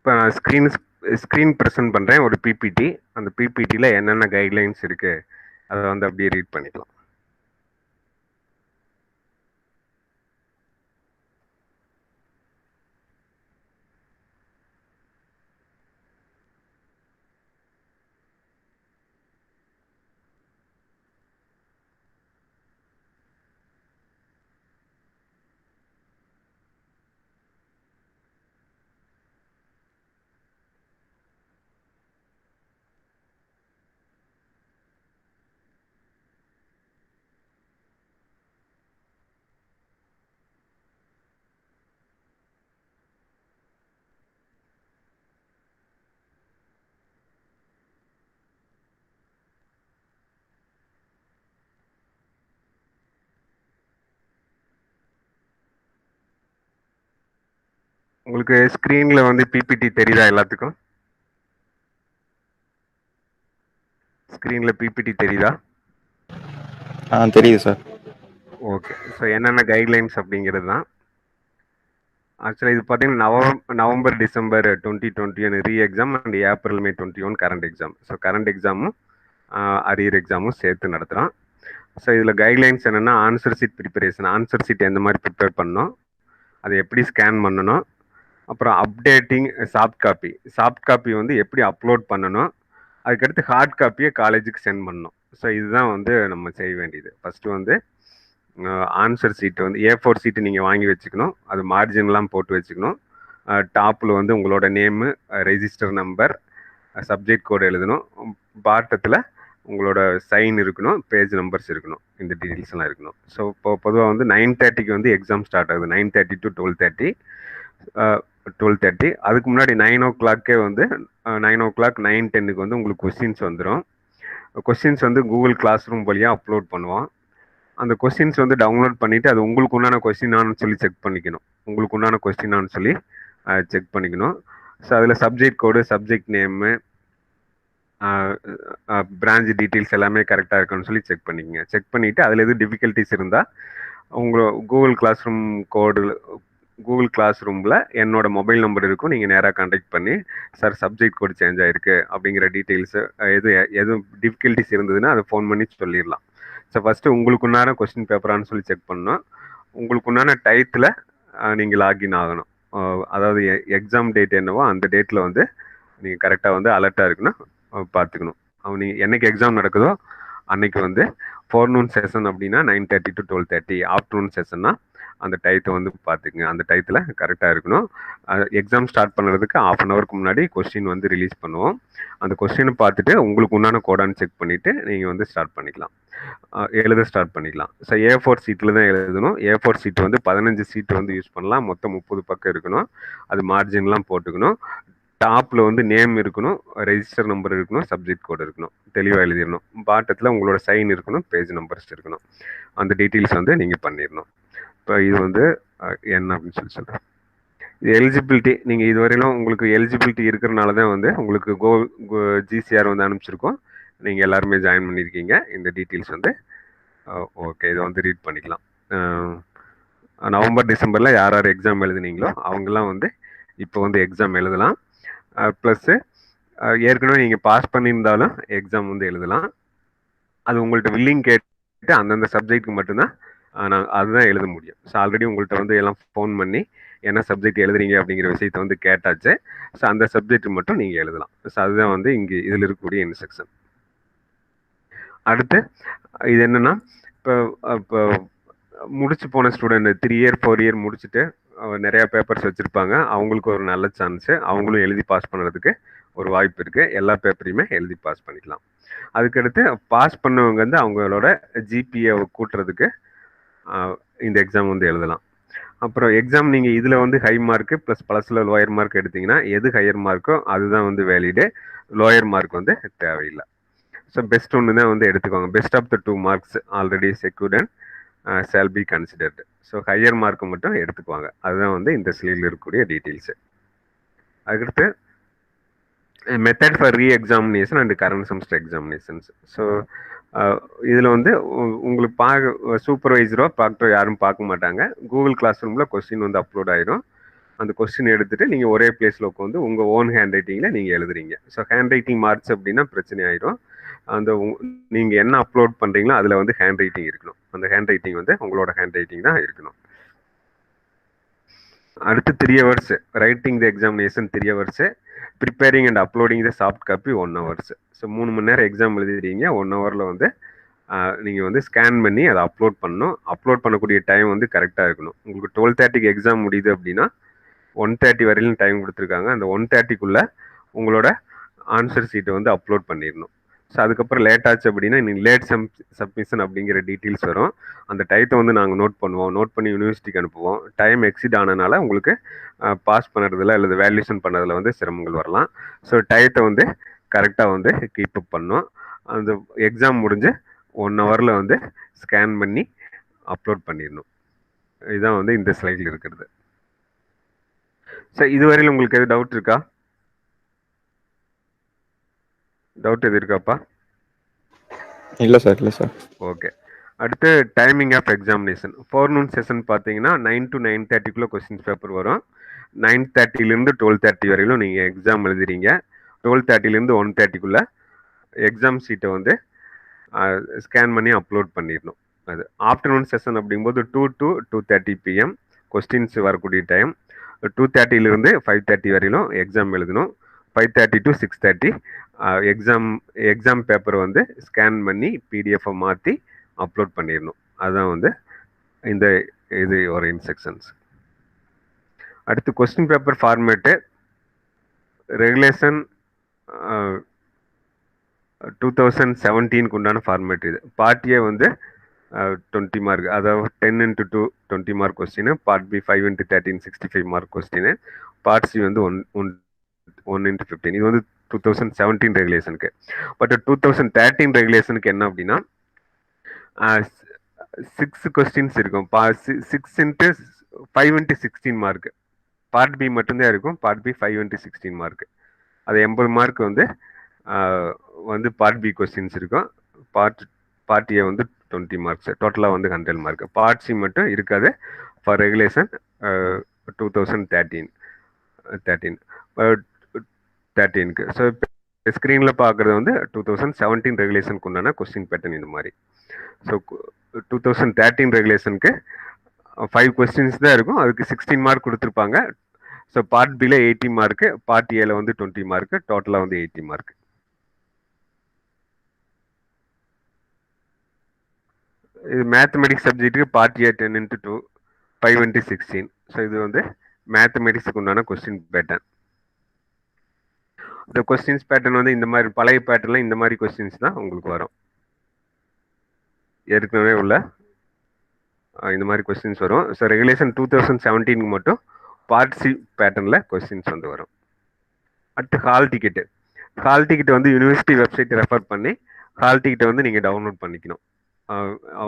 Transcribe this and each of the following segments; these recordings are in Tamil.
இப்போ நான் ஸ்க்ரீன் ப்ரெசென்ட் பண்ணுறேன் ஒரு பிபிடி. அந்த பிபிடியில் என்னென்ன கைட்லைன்ஸ் இருக்குது அதை வந்து அப்படியே ரீட் பண்ணிக்கலாம். உங்களுக்கு ஸ்க்ரீனில் வந்து பிபிடி தெரியுதா எல்லாத்துக்கும்? ஸ்க்ரீனில் பிபிடி தெரியுதா? தெரியுது சார். ஓகே. ஸோ என்னென்ன கைட்லைன்ஸ் அப்படிங்கிறது தான். ஆக்சுவலாக இது பார்த்தீங்கன்னா November December 2021 re exam and April May 21 current exam. So current எக்ஸாமும் அரியர் எக்ஸாமும் சேர்த்து நடத்துகிறோம். ஸோ இதில் கைட்லைன்ஸ் என்னென்னா answer sheet preparation. Answer sheet எந்த மாதிரி ப்ரிப்பேர் பண்ணணும், அதை எப்படி ஸ்கேன் பண்ணணும், அப்புறம் அப்டேட்டிங் சாஃப்ட் காப்பி வந்து எப்படி அப்லோட் பண்ணணும், அதுக்கடுத்து ஹார்ட் காப்பியை காலேஜுக்கு சென்ட் பண்ணணும். ஸோ இதுதான் வந்து நம்ம செய்ய வேண்டியது. ஃபஸ்ட்டு வந்து ஆன்சர் சீட்டு வந்து A4 சீட்டு நீங்கள் வாங்கி வச்சுக்கணும். அது மார்ஜின்லாம் போட்டு வச்சுக்கணும். டாப்பில் வந்து உங்களோட name, register number, subject code எழுதணும். பாட்டத்தில் உங்களோட சைன் இருக்கணும், பேஜ் நம்பர்ஸ் இருக்கணும், இந்த டீட்டெயில்ஸ்லாம் இருக்கணும். ஸோ இப்போ பொதுவாக வந்து 9:30க்கு வந்து எக்ஸாம் ஸ்டார்ட் ஆகுது. 9:30 to 12:30. 12:30 அதுக்கு முன்னாடி 9 o'clock வந்து 9 o'clock 9:10க்கு வந்து உங்களுக்கு கொஸ்டின்ஸ் வந்துடும். கொஸ்டின்ஸ் வந்து கூகுள் கிளாஸ் ரூம் வழியாக அப்லோட் பண்ணுவோம். அந்த கொஸ்டின்ஸ் வந்து டவுன்லோட் பண்ணிவிட்டு அது உங்களுக்கு உண்டான கொஸ்டினான்னு சொல்லி செக் பண்ணிக்கணும். உங்களுக்கு உண்டான கொஸ்டினான்னு சொல்லி செக் பண்ணிக்கணும். ஸோ அதில் subject code, subject name, branch details எல்லாமே கரெக்டாக இருக்குன்னு சொல்லி செக் பண்ணிக்கங்க. செக் பண்ணிவிட்டு அதில் எதுவும் டிஃபிகல்ட்டிஸ் இருந்தால் கூகுள் கிளாஸ் ரூம் கூகுள் கிளாஸ் ரூமில் என்னோட மொபைல் நம்பர் இருக்கும். நீங்கள் நேராக கான்டாக்ட் பண்ணி சார் சப்ஜெக்ட் கோடு சேஞ்ச் ஆகிருக்கு அப்படிங்கிற டீட்டெயில்ஸு எதுவும் டிஃபிகல்ட்டிஸ் இருந்ததுன்னா அதை ஃபோன் பண்ணி சொல்லிடலாம். ஸோ ஃபஸ்ட்டு உங்களுக்கு உண்டான கொஸ்டின் பேப்பரானு சொல்லி செக் பண்ணணும். உங்களுக்கு உண்டான டயத்தில் நீங்கள் லாகின் ஆகணும். அதாவது எக்ஸாம் டேட் என்னவோ அந்த டேட்டில் வந்து நீங்கள் கரெக்டாக வந்து அலர்ட்டாக இருக்குன்னு பார்த்துக்கணும். நீங்கள் என்னைக்கு எக்ஸாம் நடக்குதோ அன்னைக்கு வந்து ஃபோர்நூன் செஷன் அப்படின்னா 9:30 to 12:30. ஆஃப்டர்நூன் செஷன்னா அந்த டயத்தை வந்து பார்த்துக்குங்க. அந்த டயத்தில் கரெக்டாக இருக்கணும். எக்ஸாம் ஸ்டார்ட் பண்ணுறதுக்கு 1/2 hourக்கு முன்னாடி கொஸ்டின் வந்து ரிலீஸ் பண்ணுவோம். அந்த கொஸ்டினை பார்த்துட்டு உங்களுக்கு உண்டான கோடான்னு செக் பண்ணிவிட்டு நீங்கள் வந்து ஸ்டார்ட் பண்ணிக்கலாம், எழுத ஸ்டார்ட் பண்ணிக்கலாம். ஸோ A4 சீட்டில் தான் எழுதணும். A4 சீட்டு வந்து 15 சீட்டு வந்து யூஸ் பண்ணலாம். மொத்தம் 30 பக்கம் இருக்கணும். அது மார்ஜின்லாம் போட்டுக்கணும். டாப்பில் வந்து நேம் இருக்கணும், ரெஜிஸ்டர் நம்பர் இருக்கணும், சப்ஜெக்ட் கோடு இருக்கணும், தெளிவாக எழுதிடணும். பாட்டத்தில் உங்களோட சைன் இருக்கணும், பேஜ் நம்பர்ஸ் இருக்கணும். அந்த டீட்டெயில்ஸ் வந்து நீங்கள் பண்ணிடணும். இப்போ இது வந்து என்ன அப்படின்னு சொல்கிறேன். இது எலிஜிபிலிட்டி. நீங்கள் இதுவரையிலும் உங்களுக்கு எலிஜிபிலிட்டி இருக்கிறனால தான் வந்து உங்களுக்கு ஜிசிஆர் வந்து அனுப்பிச்சிருக்கோம். நீங்கள் எல்லாருமே ஜாயின் பண்ணியிருக்கீங்க. இந்த டீட்டெயில்ஸ் வந்து ஓகே, இதை வந்து ரீட் பண்ணிக்கலாம். நவம்பர் டிசம்பரில் யார் யார் எக்ஸாம் எழுதுனீங்களோ அவங்கெல்லாம் வந்து இப்போ வந்து எக்ஸாம் எழுதலாம். ப்ளஸ்ஸு ஏற்கனவே நீங்கள் பாஸ் பண்ணியிருந்தாலும் எக்ஸாம் வந்து எழுதலாம். அது உங்கள்கிட்ட வில்லிங் கேட்டு அந்தந்த சப்ஜெக்ட்டுக்கு மட்டும்தான் அதுதான் எழுத முடியும். ஸோ ஆல்ரெடி உங்கள்கிட்ட வந்து எல்லாம் ஃபோன் பண்ணி என்ன சப்ஜெக்ட் எழுதுறீங்க அப்படிங்கிற விஷயத்த வந்து கேட்டாச்சு. ஸோ அந்த சப்ஜெக்ட் மட்டும் நீங்கள் எழுதலாம். ஸோ அதுதான் வந்து இங்கே இதில் இருக்கக்கூடிய இன்ஸ்ட்ரக்ஷன். அடுத்து இது என்னென்னா, இப்போ முடிச்சு போன ஸ்டூடெண்ட் 3 year 4 year முடிச்சுட்டு நிறையா பேப்பர்ஸ் வச்சுருப்பாங்க. அவங்களுக்கு ஒரு நல்ல சான்ஸு. அவங்களும் எழுதி பாஸ் பண்ணுறதுக்கு ஒரு வாய்ப்பு இருக்குது. எல்லா பேப்பரையுமே எழுதி பாஸ் பண்ணிக்கலாம். அதுக்கடுத்து பாஸ் பண்ணவங்க வந்து அவங்களோட ஜிபிஏவை கூட்டுறதுக்கு இந்த எக்ஸாம் வந்து எழுதலாம். அப்புறம் எக்ஸாம் நீங்கள் இதில் வந்து ஹை மார்க்கு ப்ளஸ் ப்ளஸில் லோயர் மார்க் எடுத்திங்கன்னா எது ஹையர் மார்க்கோ அதுதான் வந்து வேலிடு. லோயர் மார்க் வந்து தேவையில்லை. ஸோ பெஸ்ட் ஒன்று தான் வந்து எடுத்துக்கோங்க. Best of the 2 marks already secured and shall be considered. So higher மார்க்கை மட்டும் எடுத்துக்குவாங்க. அதுதான் வந்து இந்த ஸ்லீவில் இருக்கக்கூடிய டீட்டெயில்ஸு. அதுக்கடுத்து method for re examination and current semester examinations. So இதில் வந்து உங்களுக்கு சூப்பர்வைசரோ ப்ராக்டரோ யாரும் பார்க்க மாட்டாங்க. கூகுள் கிளாஸ் ரூமில் கொஸ்டின் வந்து அப்லோட் ஆயிடும். அந்த கொஸ்டின் எடுத்துட்டு நீங்கள் ஒரே பிளேஸில் உட்காந்து உங்கள் ஓன் ஹேண்ட் ரைட்டிங்கில் நீங்கள் எழுதுறீங்க. ஸோ ஹேண்ட் ரைட்டிங் மார்க்ஸ் அப்படின்னா பிரச்சனை ஆயிடும். அந்த நீங்கள் என்ன அப்லோட் பண்ணுறீங்களோ அதில் வந்து ஹேண்ட் ரைட்டிங் இருக்கணும். அந்த ஹேண்ட் ரைட்டிங் வந்து உங்களோட ஹேண்ட் ரைட்டிங் தான் இருக்கணும். அடுத்து 3 hours writing the examination 3 hours, preparing and uploading the soft copy 1 hours. So 3 மணி நேரம் எக்ஸாம் எழுதிடுறீங்க. 1 hourல வந்து நீங்கள் வந்து ஸ்கேன் பண்ணி அதை அப்லோட் பண்ணணும். அப்லோட் பண்ணக்கூடிய டைம் வந்து கரெக்டாக இருக்கணும். உங்களுக்கு 12:30க்கு எக்ஸாம் முடியுது அப்படின்னா 1:30 வரையிலும் டைம் கொடுத்துருக்காங்க. அந்த 1:30க்குள்ள உங்களோட ஆன்சர் ஷீட்டை வந்து அப்லோட் பண்ணிடணும். ஸோ அதுக்கப்புறம் லேட் ஆச்சு அப்படின்னா நீங்கள் லேட் சப்மிஷன் அப்படிங்கிற டீட்டெயில்ஸ் வரும். அந்த டயத்தை வந்து நாங்கள் நோட் பண்ணுவோம். நோட் பண்ணி யூனிவர்சிட்டிக்கு அனுப்புவோம். டைம் எக்ஸிட் ஆனதுனால உங்களுக்கு பாஸ் பண்ணுறதுல அல்லது வேல்யூஷன் பண்ணுறதுல வந்து சிரமங்கள் வரலாம். ஸோ டயத்தை வந்து கரெக்டாக வந்து கீப் அப் பண்ணோம். அந்த எக்ஸாம் முடிஞ்சு 1 hourல வந்து ஸ்கேன் பண்ணி அப்லோட் பண்ணிடணும். இதுதான் வந்து இந்த ஸ்லைடில் இருக்கிறது. சார் இதுவரையில் உங்களுக்கு எது டவுட் இருக்கா? டவுட் எது இருக்காப்பா? இல்லை சார், இல்லை சார். ஓகே. அடுத்து timing of examination. Forenoon session பார்த்தீங்கன்னா 9 to 9:30க்குள்ளே கொஸ்டின்ஸ் பேப்பர் வரும். 9:30லேருந்து 12:30 வரையிலும் நீங்கள் எக்ஸாம் எழுதுறீங்க. 12:30லேருந்து 1:30க்குள்ளே எக்ஸாம் ஷீட்டை வந்து ஸ்கேன் பண்ணி அப்லோட் பண்ணிடணும். அது ஆஃப்டர்நூன் செஷன் அப்படிங்கும்போது 2 to 2:30 PM கொஸ்டின்ஸ் வரக்கூடிய டைம். 2:30லேருந்து 5:30 வரையிலும் எக்ஸாம் எழுதணும். 5:30 to 6:30 எக்ஸாம் பேப்பர் வந்து ஸ்கேன் பண்ணி பிடிஎஃப் மாற்றி அப்லோட் பண்ணிடணும். அதுதான் வந்து இந்த இது ஒரு இன்ஸ்ட்ரக்ஷன்ஸ். அடுத்து கொஸ்டின் பேப்பர் ஃபார்மேட்டு ரெகுலேஷன் 2017க்கு உண்டான ஃபார்மேட் இது. பார்ட் ஏ வந்து 20 மார்க், அதாவது 10 into 2 20 mark question. Part B 5 into 13 65 mark question. Part C வந்து 1 into 15. இது வந்து 2017 ரெகுலேஷனுக்கு. பட் 2013 ரெகுலேஷனுக்கு என்ன அப்படின்னா 6 கொஸ்டின்ஸ் இருக்கும். 6 into 5 into 16 mark. Part B மட்டும்தான் இருக்கும். Part B 5 into 16 mark. அது 80 மார்க் வந்து பார்ட் பி கொஸ்டின்ஸ் இருக்கும். பார்ட் ஏ வந்து 20 மார்க்ஸ். டோட்டலாக வந்து 100 மார்க். பார்ட் சி மட்டும் இருக்காது ஃபார் ரெகுலேஷன் 2013க்கு. ஸோ ஸ்க்ரீனில் பார்க்குறது வந்து 2017 ரெகுலேஷனுக்கு உண்டான கொஸ்டின் பேட்டர்ன் இந்த மாதிரி. ஸோ 2013 ரெகுலேஷனுக்கு 5 கொஸ்டின்ஸ் தான் இருக்கும். அதுக்கு 16 மார்க் கொடுத்துருப்பாங்க. ஸோ பார்ட் பியில் 80 மார்க்கு, பார்ட் ஏல வந்து 20 மார்க்கு, டோட்டலாக வந்து 80 மார்க். இது மேத்தமெட்டிக்ஸ் சப்ஜெக்ட்டுக்கு part A 10 into 2 5 into 16. So இது வந்து மேத்தமெட்டிக்ஸுக்கு உண்டான கொஸ்டின் பேட்டர்ன். இந்த கொஸ்டின்ஸ் பேட்டர்ன் வந்து இந்த மாதிரி பழைய பேட்டர்ல இந்த மாதிரி கொஸ்டின்ஸ் தான் உங்களுக்கு வரும். ஏற்கனவே உள்ள இந்த மாதிரி கொஸ்டின்ஸ் வரும். ஸோ ரெகுலேஷன் 2017க்கு மட்டும் பார்ட் சி பேட்டர்னில் கொஸ்டின்ஸ் வந்து வரும். அடுத்து ஹால் டிக்கெட்டு. ஹால் டிக்கெட் வந்து யூனிவர்சிட்டி வெப்சைட் ரெஃபர் பண்ணி ஹால் டிக்கெட்டை வந்து நீங்கள் டவுன்லோட் பண்ணிக்கணும்.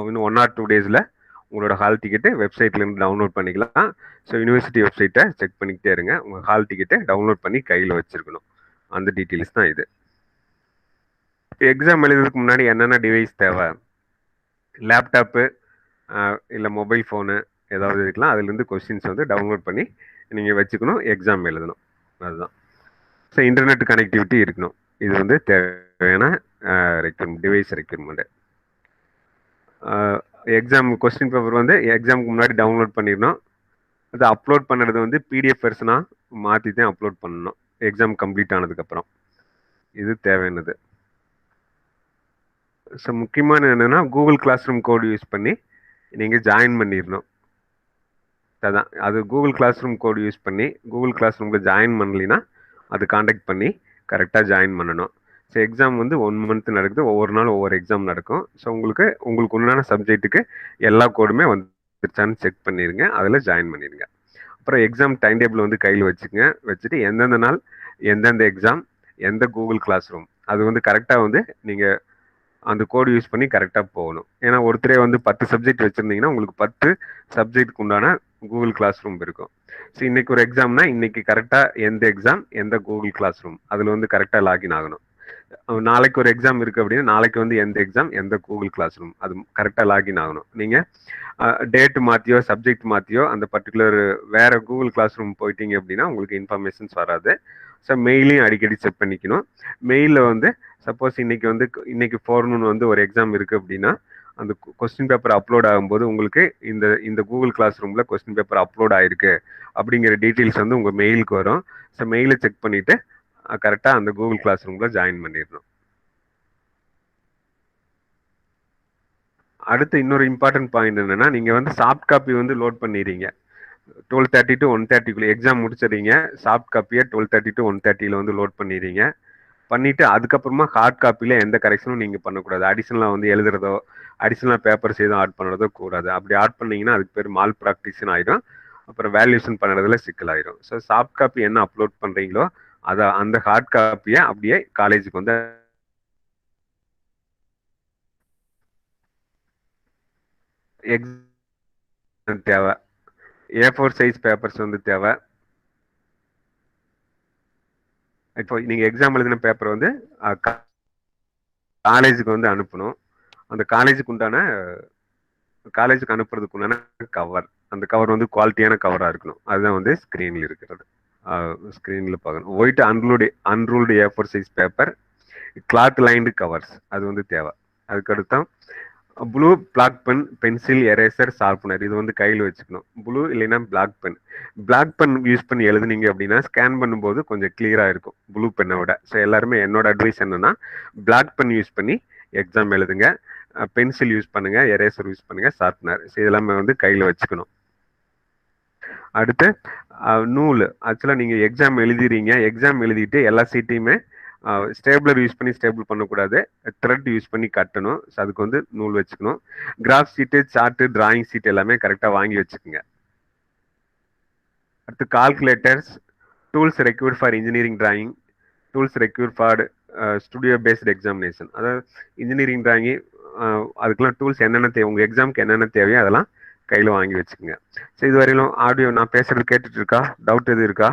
இன்னும் 1 or 2 டேஸில் உங்களோட ஹால் டிக்கெட்டு வெப்சைட்லேருந்து டவுன்லோட் பண்ணிக்கலாம். ஸோ யூனிவர்சிட்டி வெப்சைட்டை செக் பண்ணிக்கிட்டே இருங்க. உங்கள் ஹால் டிக்கெட்டை டவுன்லோட் பண்ணி கையில் வச்சுருக்கணும். அந்த டீட்டெயில்ஸ் தான் இது. எக்ஸாம் எழுதுறதுக்கு முன்னாடி என்னென்ன டிவைஸ் தேவை? லேப்டாப்பு இல்லை மொபைல் ஃபோனு ஏதாவது இருக்கலாம். அதுலேருந்து கொஸ்டின்ஸ் வந்து டவுன்லோட் பண்ணி நீங்கள் வச்சுக்கணும். எக்ஸாம் எழுதணும். அதுதான். ஸோ இன்டர்நெட் கனெக்டிவிட்டி இருக்கணும். இது வந்து தேவையான device recruitment. Exam question paper வந்து எக்ஸாமுக்கு முன்னாடி டவுன்லோட் பண்ணிடணும். அதை அப்லோட் பண்ணுறது வந்து பிடிஎஃப் வெர்ஷனாக மாற்றி தான் அப்லோட் பண்ணணும் எக்ஸாம் கம்ப்ளீட் ஆனதுக்கப்புறம். இது தேவையானது. ஸோ முக்கியமான என்னென்னா Google class room code use பண்ணி நீங்கள் ஜாயின் பண்ணிடணும். அதான் அது Google class room code use பண்ணி கூகுள் கிளாஸ் ரூமில் ஜாயின் பண்ணலின்னா அது காண்டாக்ட் பண்ணி கரெக்டாக ஜாயின் பண்ணணும். ஸோ எக்ஸாம் வந்து 1 month நடக்குது. ஒவ்வொரு நாள் ஒவ்வொரு எக்ஸாம் நடக்கும். ஸோ உங்களுக்கு உண்டான சப்ஜெக்ட்டுக்கு எல்லா கோடுமே வந்துருச்சான்னு செக் பண்ணிடுங்க. அதில் ஜாயின் பண்ணிடுங்க. அப்புறம் எக்ஸாம் டைம் டேபிள் வந்து கையில் வச்சுட்டு எந்தெந்த நாள் எந்தெந்த எக்ஸாம் எந்த கூகுள் கிளாஸ் ரூம் அது வந்து கரெக்டாக வந்து நீங்கள் அந்த கோடு யூஸ் பண்ணி கரெக்டாக போகணும். ஏன்னா ஒருத்தரே வந்து 10 சப்ஜெக்ட் வச்சுருந்தீங்கன்னா உங்களுக்கு 10 சப்ஜெக்ட்டுக்கு உண்டான கூகுள் கிளாஸ் ரூம் இருக்கும். ஸோ இன்னைக்கு ஒரு எக்ஸாம்னா இன்னைக்கு கரெக்டாக எந்த எக்ஸாம் எந்த கூகுள் கிளாஸ் ரூம் அதில் வந்து கரெக்டாக லாகின் ஆகணும். நாளைக்கு ஒரு எக்ஸாம் இருக்கு அப்படின்னா நாளைக்கு வந்து எந்த எக்ஸாம் எந்த கூகுள் கிளாஸ் ரூம் அது கரெக்டாக லாகின் ஆகணும். நீங்கள் டேட் மாற்றியோ சப்ஜெக்ட் மாற்றியோ அந்த பர்டிகுலர் வேற கூகுள் கிளாஸ் ரூம் போயிட்டீங்க அப்படின்னா உங்களுக்கு இன்ஃபர்மேஷன்ஸ் வராது. ஸோ மெயிலையும் அடிக்கடி செக் பண்ணிக்கணும். மெயிலில் வந்து சப்போஸ் இன்னைக்கு ஃபோர்னூன் வந்து ஒரு எக்ஸாம் இருக்கு அப்படின்னா அந்த கொஸ்டின் பேப்பர் அப்லோட் ஆகும்போது உங்களுக்கு இந்த இந்த கூகுள் கிளாஸ் ரூம்ல கொஸ்டின் பேப்பர் அப்லோட் ஆயிருக்கு அப்படிங்கிற டீட்டெயில்ஸ் வந்து உங்க மெயிலுக்கு வரும். ஸோ மெயிலை செக் பண்ணிட்டு கரெக்டாக அந்த கூகுள் கிளாஸ் ரூம்ல ஜாயின் பண்ணிடணும். அடுத்து இன்னொரு இம்பார்ட்டன்ட் பாயிண்ட் என்னன்னா நீங்க வந்து சாஃப்ட் காப்பி வந்து லோட் பண்ணிடுறீங்க 12:30 to 1:30 எக்ஸாம் முடிச்சிடுறீங்க. சாஃப்ட் காப்பியை 12:30 to 1:30 வந்து லோட் பண்ணிடுறீங்க. பண்ணிட்டு அதுக்கப்புறமா ஹார்ட் காப்பியில எந்த கரெக்ஷனும் நீங்க பண்ணக்கூடாது. அடிஷனலா வந்து எழுதுறதோ அடிஷனலா பேப்பர்ஸ் எதுவும் ஆட் பண்ணுறதோ கூடாது. அப்படி ஆட் பண்ணீங்கன்னா அதுக்கு பேர் மால் ப்ராக்டிஸ்னு ஆயிடும். அப்புறம் வேல்யூஷன் பண்ணுறதுல சிக்கலாயிடும். ஸோ சாஃப்ட் காப்பி என்ன அப்லோட் பண்றீங்களோ அதை அந்த ஹார்ட் காப்பியை அப்படியே காலேஜுக்கு வந்து தேவை. A4 சைஸ் பேப்பர்ஸ் வந்து தேவை. இப்போ நீங்க எக்ஸாம் எழுதின பேப்பர் வந்து காலேஜுக்கு வந்து அனுப்பணும். அந்த காலேஜுக்கு அனுப்புறதுக்கு உண்டான கவர், அந்த கவர் வந்து குவாலிட்டியான கவரா இருக்கணும். அதுதான் வந்து ஸ்கிரீன்ல இருக்கிறது. ஸ்கிரீன்ல பார்க்கணும். White unruled A4 size paper, cloth lined covers அது வந்து தேவை. அதுக்கடுத்தான் blue black pen, pencil, eraser, sharpener இது வந்து கையில் வச்சுக்கணும். ப்ளூ இல்லைன்னா black pen. Black pen use பண்ணி எழுதுனீங்க அப்படின்னா ஸ்கேன் பண்ணும்போது கொஞ்சம் கிளியரா இருக்கும் ப்ளூ பெண்ணை விட. ஸோ எல்லாருமே என்னோட அட்வைஸ் என்னன்னா பிளாக் பென் யூஸ் பண்ணி எக்ஸாம் எழுதுங்க. பென்சில் யூஸ் பண்ணுங்க, எரேசர் யூஸ் பண்ணுங்க, ஷார்ப்னர் இதெல்லாமே வந்து கையில் வச்சுக்கணும். அடுத்து நூல். ஆக்சுவலாக நீங்கள் எக்ஸாம் எழுதிறீங்க. எக்ஸாம் எழுதிட்டு எல்லா சீட்டையுமே ஸ்டேபிளர் யூஸ் பண்ணி ஸ்டேபிள் பண்ணக்கூடாது, த்ரெட் யூஸ் பண்ணி கட்டணும். ஸோ அதுக்கு வந்து நூல் வச்சுக்கணும். Graph sheet, chart, drawing sheet எல்லாமே கரெக்டாக வாங்கி வச்சுக்கோங்க. அடுத்து calculators, tools required for engineering drawing, tools required for studio paste examination. அதாவது இன்ஜினியரிங் டிராயிங் அதுக்கெல்லாம் டூல்ஸ் என்னென்ன தேவை, உங்கள் எக்ஸாமுக்கு என்னென்ன தேவையோ அதெல்லாம் கையில் வாங்கி வச்சுக்கோங்க. ஸோ இது வரையிலும் ஆடியோ நான் பேசுறது கேட்டுட்டு இருக்கா? டவுட் எதுவும் இருக்கா?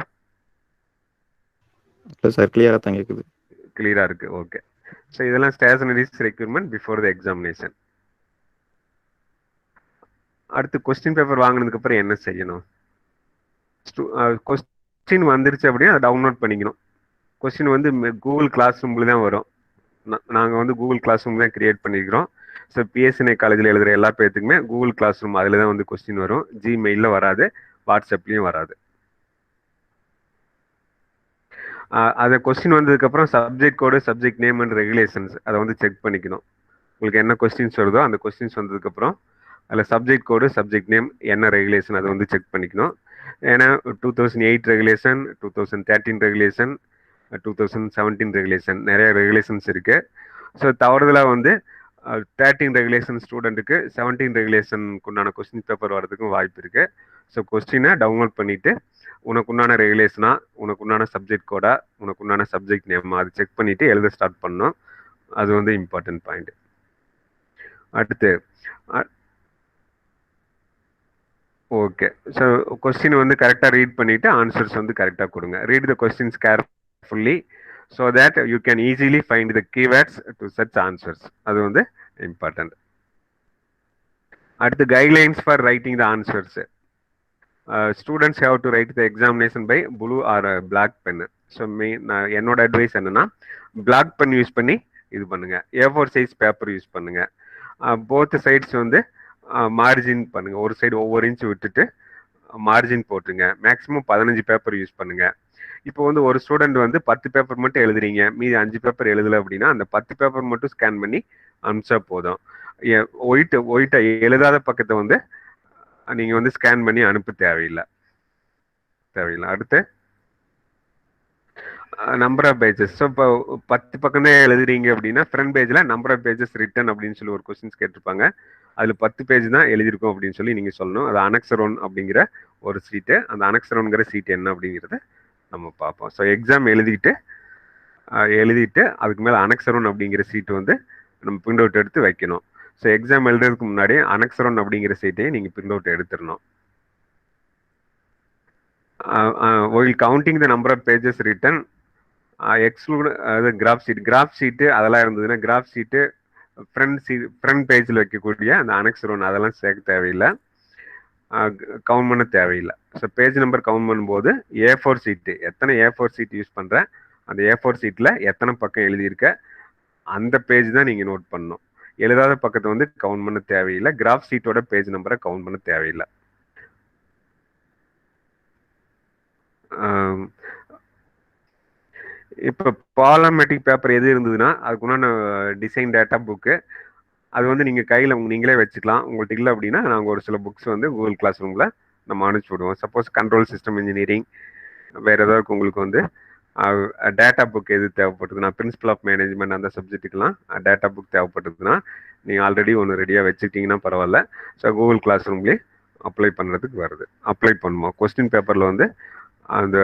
இல்லை சார், கிளியராக தான் கேட்குது. கிளியரா இருக்கு. ஓகே. ஸோ இதெல்லாம் stationeries requirement before the examination. அடுத்து கொஸ்டின் பேப்பர் வாங்கினதுக்கு அப்புறம் என்ன செய்யணும்? கொஸ்டின் வந்துருச்சு அப்படின்னா அதை டவுன்லோட் பண்ணிக்கணும். கொஸ்டின் வந்து கூகுள் கிளாஸ் ரூம்ல தான் வரும். நாங்கள் வந்து கூகுள் கிளாஸ் ரூம் தான் கிரியேட் பண்ணிக்கிறோம். ஸோ பிஎஸ்என்ஐ காலேஜில் எழுதுகிற எல்லா பேர்த்துக்குமே கூகுள் கிளாஸ் ரூம் அதில் தான் வந்து கொஸ்டின் வரும். ஜிமெயிலில் வராது, வாட்ஸ்அப்லேயும் வராது. அதை கொஸ்டின் வந்ததுக்கப்புறம் subject code, subject name and regulations அதை வந்து செக் பண்ணிக்கணும். உங்களுக்கு என்ன கொஸ்டின்ஸ் வருதோ அந்த கொஸ்டின்ஸ் வந்ததுக்கப்புறம் அதில் சப்ஜெக்ட் கோடு, சப்ஜெக்ட் நேம், என்ன ரெகுலேஷன் அதை வந்து செக் பண்ணிக்கணும். ஏன்னா 2008 ரெகுலேஷன், 2013 ரெகுலேஷன், 2017 ரெகுலேஷன் நிறைய ரெகுலேஷன்ஸ் இருக்கு. ஸோ தவறுதலாக வந்து 13 ரெகுலேஷன் ஸ்டூடெண்ட்டுக்கு 17 ரெகுலேஷனுக்கு உண்டான கொஸ்டின் பேப்பர் வரதுக்கும் வாய்ப்பு இருக்கு. ஸோ கொஸ்டினை டவுன்லோட் பண்ணிட்டு உனக்கு உண்டான ரெகுலேஷனா, உனக்கு உண்டான சப்ஜெக்ட் கோடா, உனக்கு உண்டான சப்ஜெக்ட் நேமா அது செக் பண்ணிட்டு எழுத ஸ்டார்ட் பண்ணணும். அது வந்து இம்பார்ட்டன்ட் பாயிண்ட். அடுத்து ஓகே. ஸோ கொஸ்டின் வந்து கரெக்டாக ரீட் பண்ணிட்டு ஆன்சர்ஸ் வந்து கரெக்டாக கொடுங்க. Read the questions carefully so that you can easily find the keywords to search answers. அது வந்து இம்பார்ட்டன்ட். அடுத்து guidelines for writing the answers. Students have to write the examination by blue or black pen. So நான் என்னோட அட்வைஸ் என்னன்னா பிளாக் பென் யூஸ் பண்ணி இது பண்ணுங்க. A4 சைஸ் பேப்பர் யூஸ் பண்ணுங்க. போத் சைட்ஸ் வந்து மார்ஜின் பண்ணுங்க. ஒரு சைடு ஒவ்வொரு இன்ச் விட்டுட்டு மார்ஜின் போட்டுங்க. மேக்ஸிமம் 15 பேப்பர் யூஸ் பண்ணுங்க. இப்போ வந்து ஒரு ஸ்டூடெண்ட் வந்து 10 பேப்பர் மட்டும் எழுதுறீங்க, மீதி 5 பேப்பர் எழுதலை அப்படின்னா அந்த 10 பேப்பர் மட்டும் ஸ்கேன் பண்ணி அனுப்பிச்சா போதும். ஒயிட்டை எழுதாத பக்கத்தை வந்து நீங்க வந்து ஸ்கேன் பண்ணி அனுப்ப தேவையில்லை. அடுத்து நம்பர் ஆஃப் பேஜஸ். ஸோ இப்போ 10 பக்கம் தான் எழுதுறீங்க அப்படின்னா ஃப்ரண்ட் பேஜ்ல நம்பர் ஆஃப் பேஜஸ் ரிட்டன் அப்படின்னு சொல்லி ஒரு கொஸ்டின்ஸ் கேட்டிருப்பாங்க. அதுல 10 பேஜ் தான் எழுதியிருக்கோம் அப்படின்னு சொல்லி நீங்க சொல்லணும். அது அனெக்சர் 1 அப்படிங்கிற ஒரு சீட்டு. அந்த அனெக்சர் 1ங்கிற சீட் என்ன அப்படிங்கிறத நம்ம பார்ப்போம். ஸோ எக்ஸாம் எழுதிட்டு அதுக்கு மேலே அனெக்சர் 1 அப்படிங்கிற சீட்டு வந்து நம்ம பிரிண்ட் அவுட் எடுத்து வைக்கணும். ஸோ எக்ஸாம் எழுதுறதுக்கு முன்னாடி அனெக்சர் 1 அப்படிங்கிற சீட்டையும் நீங்கள் பிரிண்ட் அவுட் எடுத்துடணும். while counting the number of pages written, exclude அது கிராஃப் ஷீட்டு அதெல்லாம் இருந்ததுன்னா கிராஃப் ஷீட்டு ஃப்ரண்ட் பேஜில் வைக்கக்கூடிய அந்த அனெக்ஸ் ஒன் அதெல்லாம் சேர்க்க தேவையில்லை, கவுண்ட் பண்ண தேவையில்லை. ஸோ பேஜ் நம்பர் கவுண்ட் பண்ணும்போது A4 சீட்டு எத்தனை A4 சீட் யூஸ் பண்ணுறேன், அந்த A4 சீட்டில் எத்தனை பக்கம் எழுதியிருக்க அந்த பேஜ் தான் நீங்கள் நோட் பண்ணணும். எழுதாத பக்கத்தை வந்து கவுண்ட் பண்ண தேவையில்லை, கிராஃப் ஷீட்டோட பேஜ் நம்பரை கவுண்ட் பண்ண தேவையில்லை. இப்போ பாலமெட்ரிக் பேப்பர் எது இருந்ததுன்னா அதுக்குண்டான டிசைன் டேட்டா புக்கு அது வந்து நீங்கள் கையில் நீங்களே வச்சுக்கலாம். உங்கள்கிட்ட இல்லை அப்படின்னா நாங்கள் ஒரு சில புக்ஸ் வந்து கூகுள் கிளாஸ் ரூமில் நம்ம அனுப்பிச்சி விடுவோம். சப்போஸ் கண்ட்ரோல் சிஸ்டம் இன்ஜினியரிங் வேறு ஏதாவது உங்களுக்கு வந்து டேட்டா புக் எது தேவைப்பட்டதுன்னா பிரின்சிபல் ஆஃப் மேனேஜ்மெண்ட் அந்த சப்ஜெக்ட்டுக்கெலாம் டேட்டா புக் தேவைப்பட்டதுன்னா நீங்கள் ஆல்ரெடி ஒன்று ரெடியாக வச்சுக்கிட்டிங்கன்னா பரவாயில்ல. ஸோ கூகுள் கிளாஸ் ரூம்லேயே அப்ளை பண்ணுறதுக்கு வருது, அப்ளை பண்ணுவோம். கொஸ்டின் பேப்பரில் வந்து அந்த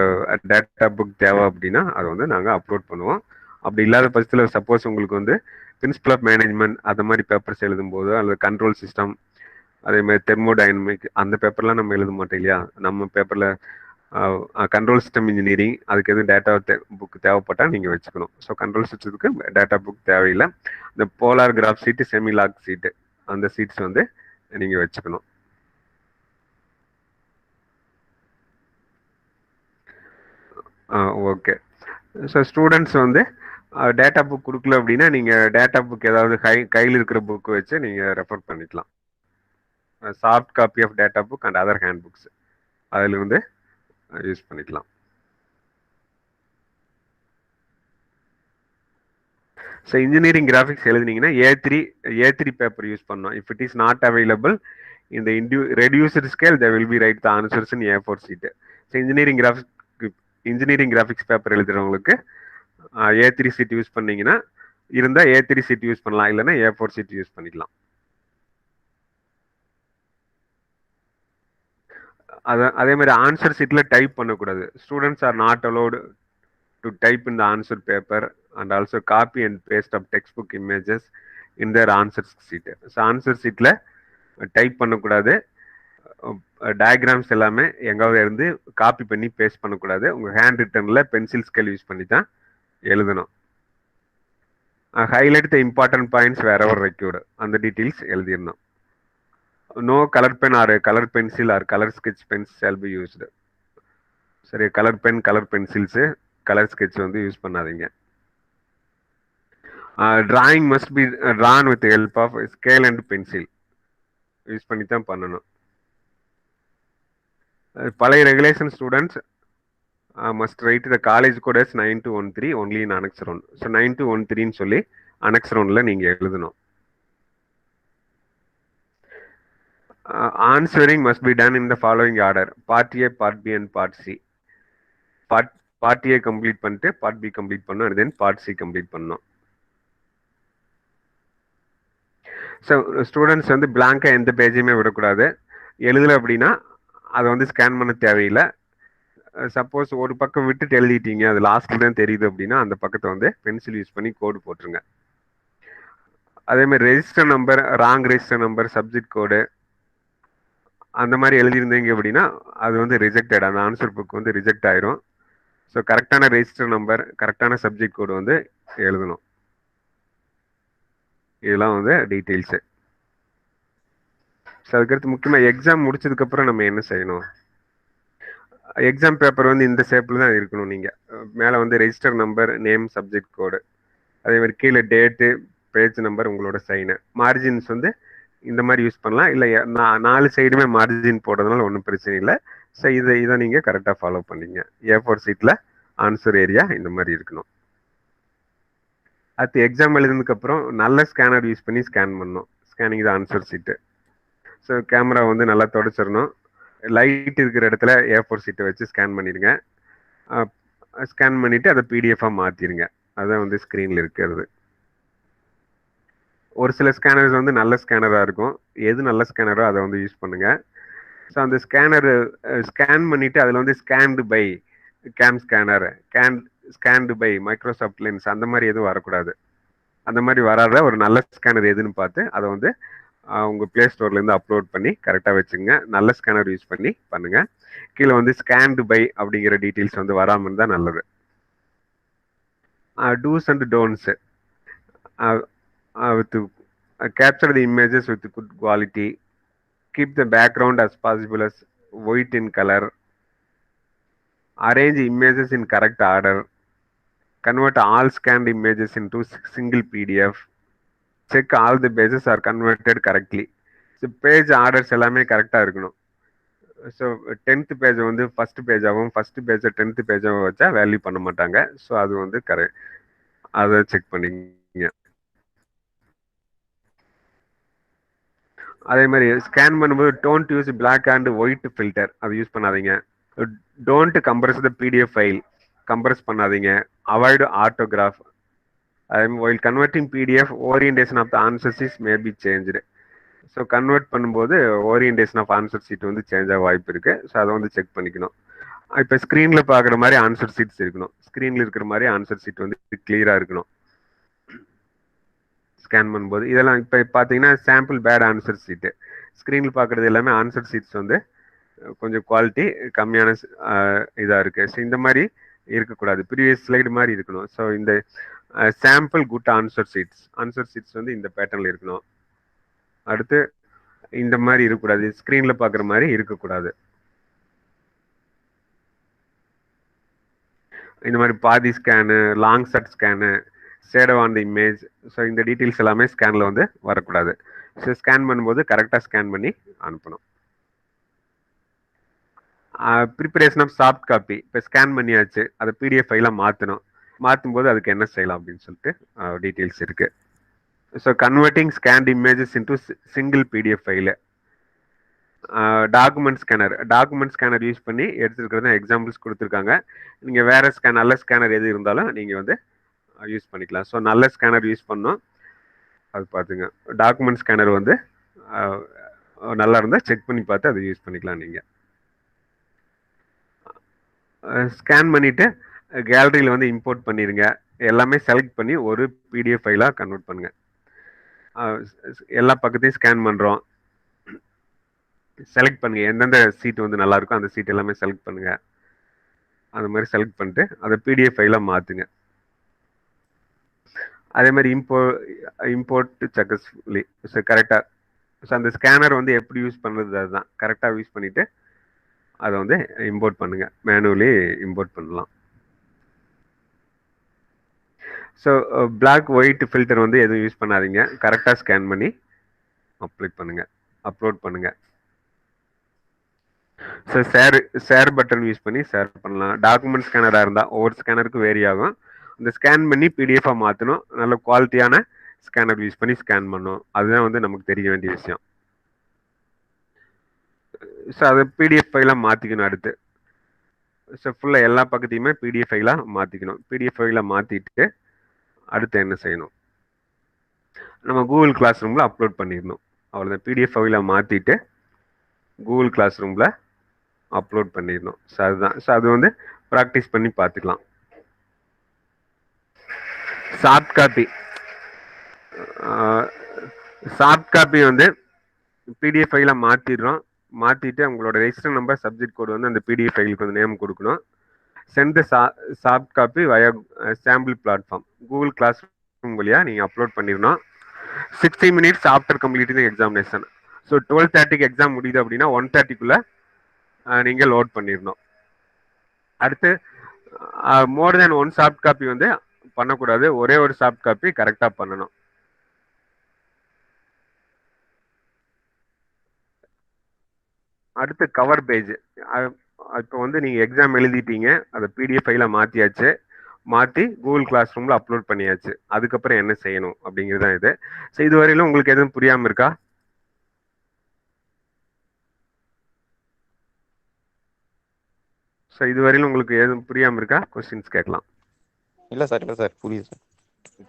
டேட்டா புக் தேவை அப்படின்னா அதை வந்து நாங்கள் அப்லோட் பண்ணுவோம். அப்படி இல்லாத பட்சத்தில் சப்போஸ் உங்களுக்கு வந்து பிரின்சிபல் ஆஃப் மேனேஜ்மெண்ட் அந்த மாதிரி பேப்பர்ஸ் எழுதும்போது அல்லது கண்ட்ரோல் சிஸ்டம் அதே மாதிரி தெர்மோடைனமிக் அந்த பேப்பர்லாம் நம்ம எழுத மாட்டோம் இல்லையா, நம்ம பேப்பரில் கண்ட்ரோல் சிஸ்டம் இன்ஜினியரிங் அதுக்கு எதுவும் டேட்டா புக் தேவைப்பட்டால் நீங்கள் வச்சுக்கணும். ஸோ கண்ட்ரோல் சிஸ்டத்துக்கு டேட்டா புக் தேவையில்லை. இந்த போலார் கிராஃப் சீட்டு செமி லாக் சீட்டு அந்த சீட்ஸ் வந்து நீங்கள் வச்சுக்கணும். ஓகே. ஸோ ஸ்டூடெண்ட்ஸ் வந்து டேட்டா புக் கொடுக்கல அப்படின்னா நீங்கள் டேட்டா புக் ஏதாவது கையில் இருக்கிற புக்கு வச்சு நீங்கள் ரெஃபர் பண்ணிக்கலாம். Soft copy of data book and other hand books அதில் வந்து யூஸ் பண்ணிக்கலாம். ஸோ இன்ஜினியரிங் கிராஃபிக்ஸ் எழுதினீங்கன்னா A3 பேப்பர் யூஸ் பண்ணோம். If it is not available இந்த reduced scale they will be write the answers in A4 sheet. So engineering graphics paper எழுதுறவங்களுக்கு A3 சீட் யூஸ் பண்ணீங்கன்னா இருந்தால் A3 சீட் யூஸ் பண்ணலாம், இல்லைன்னா A4 சீட் யூஸ் பண்ணிக்கலாம். அதே மாதிரி ஆன்சர் சீட்டில் டைப் பண்ணக்கூடாது. Students are not allowed to type in the answer paper and also copy and paste of text book images in their answer sheet. So answer சீட்டில் டைப் பண்ணக்கூடாது, டயக்ராம்ஸ் எல்லாமே எங்காவது இருந்து காப்பி பண்ணி பேஸ்ட் பண்ணக்கூடாது. உங்கள் ஹேண்ட் ரிட்டனில் பென்சில் ஸ்கேல் யூஸ் பண்ணி தான் எழுதணும். Highlight the important points wherever required அந்த டீட்டெயில்ஸ் எழுதிடணும். No colour pen or colour pencil or colour sketch pens shall be used. சரி, colour pen colour pencils colour sketch வந்து யூஸ் பண்ணாதீங்க. Drawing must be drawn with help of scale and pencil use பண்ணி தான் பண்ணணும். பழைய regulation students must write the college code S 9213 only in annex round. So 9213 சொல்லி அனெக்ஸ் ரவுண்டில் நீங்கள் எழுதணும். Answering must be done in the following order: Part A, Part B and Part C. Part A complete பண்ணிட்டு Part B complete பண்ணணும், and then Part C complete பண்ணணும். ஸோ ஸ்டூடெண்ட்ஸ் வந்து பிளாங்காக எந்த பேஜையுமே விடக்கூடாது. எழுதலை அப்படின்னா அதை வந்து ஸ்கேன் பண்ண தேவையில்லை. சப்போஸ் ஒரு பக்கம் விட்டுட்டு எழுதிட்டீங்க, அது லாஸ்ட்ல தான் தெரியுது அப்படின்னா அந்த பக்கத்தை வந்து பென்சில் யூஸ் பண்ணி கோடு போட்டுருங்க. அதே மாதிரி register number, wrong register number, subject கோடு அந்த மாதிரி எழுதியிருந்தீங்க அப்படின்னா அது வந்து ரிஜெக்டட், அந்த ஆன்சர் புக் வந்து ரிஜெக்ட் ஆயிரும். ஸோ கரெக்டான ரெஜிஸ்டர் நம்பர், கரெக்டான சப்ஜெக்ட் கோடு வந்து எழுதணும். இதெல்லாம் வந்து டீட்டெயில்ஸு. ஸோ அதுக்கடுத்து முக்கியமாக எக்ஸாம் முடிச்சதுக்கப்புறம் நம்ம என்ன செய்யணும்? எக்ஸாம் பேப்பர் வந்து இந்த ஷேப்பில் தான் இருக்கணும். நீங்கள் மேலே வந்து ரெஜிஸ்டர் நம்பர், நேம், சப்ஜெக்ட் கோடு, அதே மாதிரி கீழே டேட்டு, பேஜ் நம்பர், உங்களோட சைனு. மார்ஜின்ஸ் வந்து இந்த மாதிரி யூஸ் பண்ணலாம், இல்லை 4 சைடுமே மார்ஜின் போடுறதுனால ஒன்றும் பிரச்சனை இல்லை. ஸோ இதை நீங்கள் கரெக்டாக ஃபாலோ பண்ணிங்க. A4 சீட்டில் ஆன்சர் ஏரியா இந்த மாதிரி இருக்கணும். அடுத்து எக்ஸாம் எழுதுனதுக்கப்புறம் நல்ல ஸ்கேனர் யூஸ் பண்ணி ஸ்கேன் பண்ணணும். ஸ்கேனிங் தான் ஆன்சர் சீட்டு. ஸோ கேமரா வந்து நல்லா தொடச்சிடணும். லைட் இருக்கிற இடத்துல A4 சீட்டை வச்சு ஸ்கேன் பண்ணிடுங்க. ஸ்கேன் பண்ணிவிட்டு அதை பிடிஎஃபாக மாற்றிடுங்க. அதுதான் வந்து ஸ்க்ரீனில் இருக்கிறது. ஒரு சில ஸ்கேனர்ஸ் வந்து நல்ல ஸ்கேனராக இருக்கும். எது நல்ல ஸ்கேனரோ அதை வந்து யூஸ் பண்ணுங்கள். ஸோ அந்த ஸ்கேனர் ஸ்கேன் பண்ணிவிட்டு அதில் வந்து scanned by CamScanner, scanned by Microsoft Lens அந்த மாதிரி எதுவும் வரக்கூடாது. அந்த மாதிரி வராத ஒரு நல்ல ஸ்கேனர் எதுன்னு பார்த்து அதை வந்து உங்கள் ப்ளே ஸ்டோர்லேருந்து அப்லோட் பண்ணி கரெக்டாக வச்சுங்க. நல்ல ஸ்கேனர் யூஸ் பண்ணி பண்ணுங்கள். கீழே வந்து ஸ்கேன்டு பை அப்படிங்கிற டீட்டெயில்ஸ் வந்து வராமல் இருந்தால் நல்லது. do's and don'ts. With capture the images with good quality, keep the background as possible as white in color, arrange images in correct order, convert all scanned images into single PDF, check all the pages are converted correctly. So page orders எல்லாமே கரெக்டாக இருக்கணும். ஸோ 10th பேஜை வந்து ஃபர்ஸ்ட் பேஜாகவும் ஃபர்ஸ்ட் பேஜை 10th பேஜாகவும் வச்சா வேல்யூ பண்ண மாட்டாங்க. ஸோ அது வந்து கரெக்ட், அதை செக் பண்ணிங்க. அதே மாதிரி ஸ்கேன் பண்ணும்போது don't use black and white filter, அது யூஸ் பண்ணாதீங்க. Don't compress the PDF file, compress பண்ணாதீங்க. Avoid autograph. while converting PDF, orientation of the answer sheets may be changed. So convert பண்ணும்போது ஓரியன்டேஷன் ஆஃப் ஆன்சர் சீட் வந்து சேஞ்ச் ஆக வாய்ப்பு இருக்கு. ஸோ அதை வந்து செக் பண்ணிக்கணும். இப்போ ஸ்க்ரீனில் பார்க்குற மாதிரி ஆன்சர் சீட்ஸ் இருக்கணும். ஸ்க்ரீனில் இருக்கிற மாதிரி ஆன்சர் சீட் வந்து கிளியராக இருக்கணும் ஸ்கேன் பண்ணும்போது. இதெல்லாம் இப்போ பார்த்தீங்கன்னா சாம்பிள் பேட் ஆன்சர் சீட்டு. ஸ்க்ரீனில் பார்க்குறது எல்லாமே ஆன்சர் சீட்ஸ் வந்து கொஞ்சம் குவாலிட்டி கம்மியான இதாக இருக்குது. ஸோ இந்த மாதிரி இருக்கக்கூடாது, ப்ரீவியஸ் ஸ்லைடு மாதிரி இருக்கணும். ஸோ இந்த சாம்பிள் குட் ஆன்சர் சீட்ஸ் வந்து இந்த பேட்டர்னில் இருக்கணும். அடுத்து இந்த மாதிரி இருக்கக்கூடாது, ஸ்க்ரீனில் பார்க்குற மாதிரி இருக்கக்கூடாது. இந்த மாதிரி பாதி scan, long shot scan, shadow on the image, so இந்த டீட்டெயில்ஸ் எல்லாமே ஸ்கேனில் வந்து வரக்கூடாது. ஸோ ஸ்கேன் பண்ணும்போது கரெக்டாக ஸ்கேன் பண்ணி அனுப்பணும். Preparation of soft copy. இப்போ ஸ்கேன் பண்ணியாச்சு, அதை பிடிஎஃப் ஃபைலாக மாற்றும் போது அதுக்கு என்ன செய்யலாம் அப்படின்னு சொல்லிட்டு டீட்டெயில்ஸ் இருக்கு. So converting scanned images into single PDF file. Document scanner use பண்ணி எடுத்துருக்கிறது எக்ஸாம்பிள்ஸ் கொடுத்துருக்காங்க. நீங்கள் வேற நல்ல ஸ்கேனர் எது இருந்தாலும் நீங்கள் வந்து யூஸ் பண்ணிக்கலாம். ஸோ நல்ல ஸ்கேனர் யூஸ் பண்ணோம், அது பார்த்துங்க. டாக்குமெண்ட் ஸ்கேனர் வந்து நல்லா இருந்தால் செக் பண்ணி பார்த்து அதை யூஸ் பண்ணிக்கலாம். நீங்கள் ஸ்கேன் பண்ணிவிட்டு கேலரியில் வந்து இம்போர்ட் பண்ணிடுங்க. எல்லாமே செலக்ட் பண்ணி ஒரு பிடிஎஃப் ஃபைலாக கன்வெர்ட் பண்ணுங்க. எல்லா பக்கத்தையும் ஸ்கேன் பண்ணுறோம், செலக்ட் பண்ணுங்க. எந்தெந்த சீட் வந்து நல்லா இருக்கும் அந்த சீட் எல்லாமே செலக்ட் பண்ணுங்க. அந்த மாதிரி செலக்ட் பண்ணிட்டு அதை பிடிஎஃப் ஃபைலாக மாற்றுங்க. அதே மாதிரி இம்போர்ட் சக்ஸஸ்ஃபுல்லி. ஸோ கரெக்டாக, ஸோ அந்த ஸ்கேனர் வந்து எப்படி யூஸ் பண்ணுறது அதுதான். கரெக்டாக யூஸ் பண்ணிவிட்டு அதை வந்து இம்போர்ட் பண்ணுங்க, மேனுவலி இம்போர்ட் பண்ணலாம். ஸோ பிளாக் ஒயிட் ஃபில்டர் வந்து எதுவும் யூஸ் பண்ணாதீங்க. கரெக்டாக ஸ்கேன் பண்ணி அப்லோட் பண்ணுங்க. ஸோ ஷேர் பட்டன் யூஸ் பண்ணி ஷேர் பண்ணலாம். டாக்குமெண்ட் ஸ்கேனராக இருந்தால் ஒவ்வொரு ஸ்கேனருக்கும் வேரி ஆகும். அந்த ஸ்கேன் பண்ணி பிடிஎஃபாக மாற்றணும். நல்ல குவாலிட்டியான ஸ்கேனர் யூஸ் பண்ணி ஸ்கேன் பண்ணணும். அதுதான் வந்து நமக்கு தெரிய வேண்டிய விஷயம். ஸோ அதை பிடிஎஃப் ஃபைலாக மாற்றிக்கணும். அடுத்து ஸோ ஃபுல்லாக எல்லா பக்கத்தையுமே பிடிஎஃப் ஃபைலாக மாற்றிக்கணும். பிடிஎஃப் ஃபைலாக மாற்றிட்டு அடுத்து என்ன செய்யணும், நம்ம கூகுள் கிளாஸ் ரூமில் அப்லோட் பண்ணிடணும். அவ்வளோதான். பிடிஎஃப் ஃபைலாக மாற்றிட்டு கூகுள் கிளாஸ் ரூமில் அப்லோட் பண்ணிடணும். ஸோ அதுதான். ஸோ அது வந்து ப்ராக்டிஸ் பண்ணி பார்த்துக்கலாம். சாஃப்ட் காப்பி வந்து பிடிஎஃப் ஃபைலாக மாற்றிட்டு உங்களோட ரெஜிஸ்டர் நம்பர், சப்ஜெக்ட் கோடு வந்து அந்த பிடிஎஃப் ஃபைலுக்கு வந்து நேம் கொடுக்கணும். Send soft copy via sample platform. Google class room வழியாக நீங்கள் அப்லோட் பண்ணிடணும். 60 minutes after completing examination. So 12:30க்கு எக்ஸாம் முடியுது அப்படின்னா 1:30க்குள்ளே நீங்கள் லோட் பண்ணிடணும். அடுத்து மோர் தேன் 1 சாஃப்ட் காப்பி வந்து பண்ணக்கூடாது. ஒரே ஒரு சாஃப்ட் காப்பி கரெக்டாக பண்ணணும். அடுத்து கவர் பேஜ். இப்போ வந்து நீங்கள் எக்ஸாம் எழுதிட்டீங்க, அதை பிடிஎஃப் ஃபைலாக மாற்றி கூகுள் கிளாஸ் ரூமில் அப்லோட் பண்ணியாச்சு. அதுக்கப்புறம் என்ன செய்யணும் அப்படிங்கிறது தான் இது. ஸோ இதுவரையிலும் உங்களுக்கு எதுவும் புரியாமல் இருக்கா? ஸோ இதுவரையிலும் உங்களுக்கு எதுவும் புரியாமல் இருக்கா? கொஸ்டின்ஸ் கேட்கலாம். இல்லை சார் புரியுது சார்.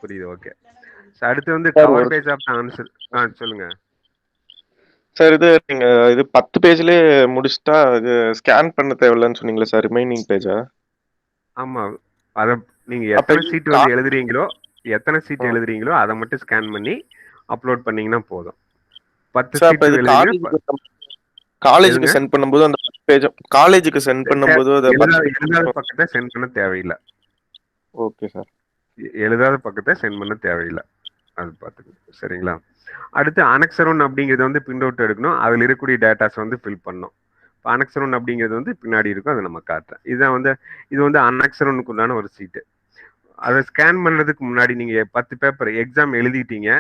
புரியுது, ஓகே. ஸோ அடுத்து வந்து கவர் பேஜ் ஆஃப் ஆன்சர். சொல்லுங்க சார். நீங்க 10 பேஜ்லயே முடிச்சுட்டா இது ஸ்கேன் பண்ண தேவையில்லைன்னு சொன்னீங்களா சார், ரிமைனிங் பேஜா? ஆமா, அத நீங்க எத்தனை சீட் வந்து எழுதுறீங்களோ அதை மட்டும் ஸ்கேன் பண்ணி அப்லோட் பண்ணீங்கன்னா போதும். 10 சீட் காலேஜுக்கு சென்ட் பண்ணும்போது அந்த 10 பேஜ் காலேஜுக்கு சென்ட் பண்ணும்போது பக்கத்தை சென்ட் பண்ண தேவையில்லை. Okay sir. எழுதாத பக்கத்தை சென்ட் பண்ண தேவையில்லை. அது பார்த்துக்கணும். சரிங்களா? அடுத்து அனெக்சர் 1 அப்படிங்கிறது வந்து பிரிண்ட் அவுட் எடுக்கணும். அதில் இருக்கக்கூடிய டேட்டாஸ் வந்து ஃபில் பண்ணணும். இப்போ அனெக்சர் 1 அப்படிங்கிறது வந்து பின்னாடி இருக்கும். அதை நம்ம காட்டுறேன். இதுதான் வந்து இது வந்து அனெக்சர் 1க்கு உண்டான ஒரு சீட்டு. அதை ஸ்கேன் பண்ணுறதுக்கு முன்னாடி நீங்கள் 10 பேப்பர் எக்ஸாம் எழுதிட்டீங்க.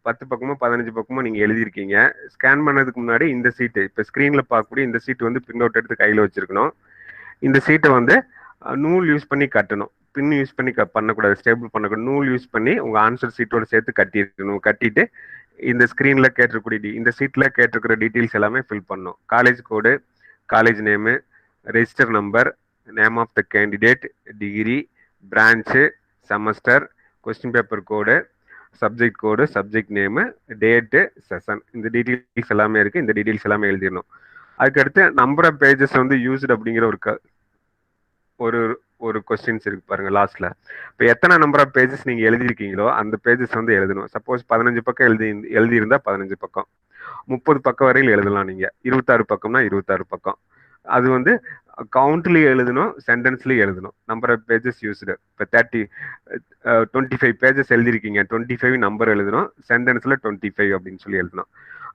10 பக்கமோ 15 பக்கமோ நீங்கள் எழுதியிருக்கீங்க. ஸ்கேன் பண்ணதுக்கு முன்னாடி இந்த சீட்டு இப்போ ஸ்க்ரீனில் பார்க்கக்கூடிய இந்த சீட்டு வந்து பிரிண்ட் அவுட் எடுத்து கையில் வச்சிருக்கணும். இந்த சீட்டை வந்து நூல் யூஸ் பண்ணி கட்டணும். பின் யூஸ் பண்ணி பண்ணக்கூடாது, ஸ்டேபிள் பண்ணக்கூடாது. நூல் யூஸ் பண்ணி உங்கள் ஆன்சர் சீட்டோட சேர்த்து கட்டியிருக்கணும். கட்டிட்டு இந்த ஸ்க்ரீனில் கேட்டிருக்கக்கூடிய இந்த சீட்டில் கேட்டிருக்கிற டீட்டெயில்ஸ் எல்லாமே ஃபில் பண்ணணும். College code, college name, register number, name of the candidate, degree, branch, semester, question paper code, subject code, subject name, date, session, இந்த டீட்டெயில்ஸ் எல்லாமே இருக்குது. இந்த டீட்டெயில்ஸ் எல்லாமே எழுதிடணும். அதுக்கடுத்து நம்பர் ஆஃப் பேஜஸ் வந்து யூஸ்டு அப்படிங்கிற ஒரு ஒரு கொஸ்டின்ஸ் இருக்கு பாருங்க லாஸ்ட்ல. இப்போ எத்தனை நம்பர் ஆஃப் பேஜஸ் நீங்க எழுதிருக்கீங்களோ அந்த பேஜஸ் வந்து எழுதணும். சப்போஸ் 15 பக்கம் எழுதியிருந்தா 15 பக்கம், 30 பக்கம் வரையில் எழுதலாம். நீங்க 26 பக்கம்னா 26 பக்கம். அது வந்து கவுண்ட்லயும் எழுதணும், சென்டென்ஸ்லயும் எழுதணும். Number of pages used. இப்போ 25 பேஜஸ் எழுதிருக்கீங்க, 25 நம்பர் எழுதணும், சென்டென்ஸ்ல 25 அப்படின்னு சொல்லி எழுதணும்.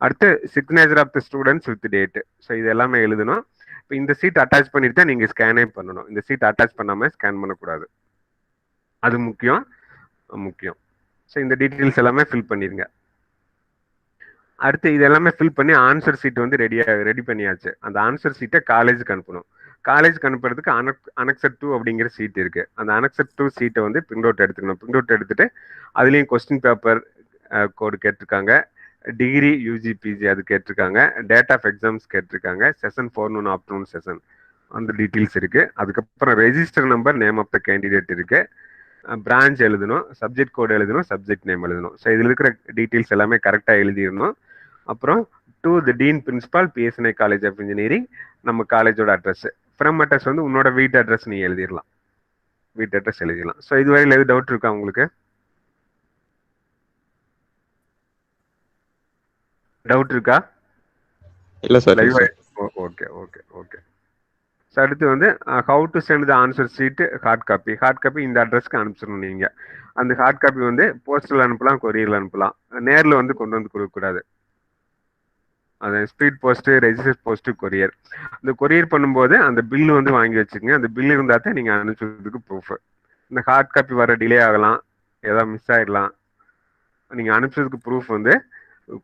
அடுத்து signature of the students with date. So இது எல்லாமே எழுதணும். இப்போ இந்த சீட் அட்டாச் பண்ணிட்டு தான் நீங்க ஸ்கேனே பண்ணணும். இந்த சீட் அட்டாச் பண்ணாம ஸ்கேன் பண்ணக்கூடாது. அது முக்கியம். ஸோ இந்த டீட்டெயில்ஸ் எல்லாமே ஃபில் பண்ணிருங்க. அடுத்து இது எல்லாமே ஃபில் பண்ணி ஆன்சர் சீட் வந்து ரெடி பண்ணியாச்சு. அந்த ஆன்சர் சீட்டை காலேஜுக்கு அனுப்பணும். காலேஜுக்கு அனுப்புறதுக்கு அனெக்சர் 2 அப்படிங்கிற சீட் இருக்கு. அந்த அனெக்சர் 2 சீட்டை வந்து பிரிண்ட் அவுட் எடுத்துக்கணும். பிரிண்ட் அவுட் எடுத்துட்டு அதுலேயும் கொஸ்டின் பேப்பர் கோடு கேட்டிருக்காங்க, டிகிரி, யூஜி, பிஜி அது கேட்டிருக்காங்க, டேட் ஆஃப் எக்ஸாம்ஸ் கேட்டிருக்காங்க, செஷன் ஃபோர்னூன் ஆஃப்டர்நூன் செஷன் அந்த டீட்டெயில்ஸ் இருக்கு. அதுக்கப்புறம் register number, name of the candidate இருக்கு, பிரான்ச் எழுதணும், சப்ஜெக்ட் கோடு எழுதணும், சப்ஜெக்ட் நேம் எழுதணும். ஸோ இதில் இருக்கிற டீட்டெயில்ஸ் எல்லாமே கரெக்டாக எழுதிடணும். அப்புறம் to the dean principal, PSNI college of engineering, நம்ம காலேஜோட அட்ரஸ், ஃப்ரம் அட்ரஸ் வந்து உன்னோட வீட்டு அட்ரஸ் நீ எழுதிடலாம். வீட்டு அட்ரஸ் எழுதிடலாம். ஸோ இதுவரையில் எது டவுட் இருக்கா உங்களுக்கு? டவுட் இருக்கா? இல்ல sir. Okay okay okay. So அடுத்து வந்து how to send the answer sheet hard copy. Hard copy இந்த அட்ரஸ்க்கு அனுப்பிச்சிடணும் நீங்கள். அந்த ஹார்ட் காப்பி வந்து போஸ்டல் அனுப்பலாம், கொரியரில் அனுப்பலாம். நேரில் வந்து கொண்டு வந்து கொடுக்கக்கூடாது. அது speed post, register post, courier. இந்த கொரியர் பண்ணும்போது அந்த பில்லு வந்து வாங்கி வச்சுக்கோங்க. அந்த பில்லு இருந்தால் தான் நீங்கள் அனுப்பிச்சதுக்கு ப்ரூஃப். இந்த ஹார்ட் காப்பி வர டிலே ஆகலாம், ஏதாவது மிஸ் ஆகிடலாம். நீங்கள் அனுப்பிச்சதுக்கு ப்ரூஃப் வந்து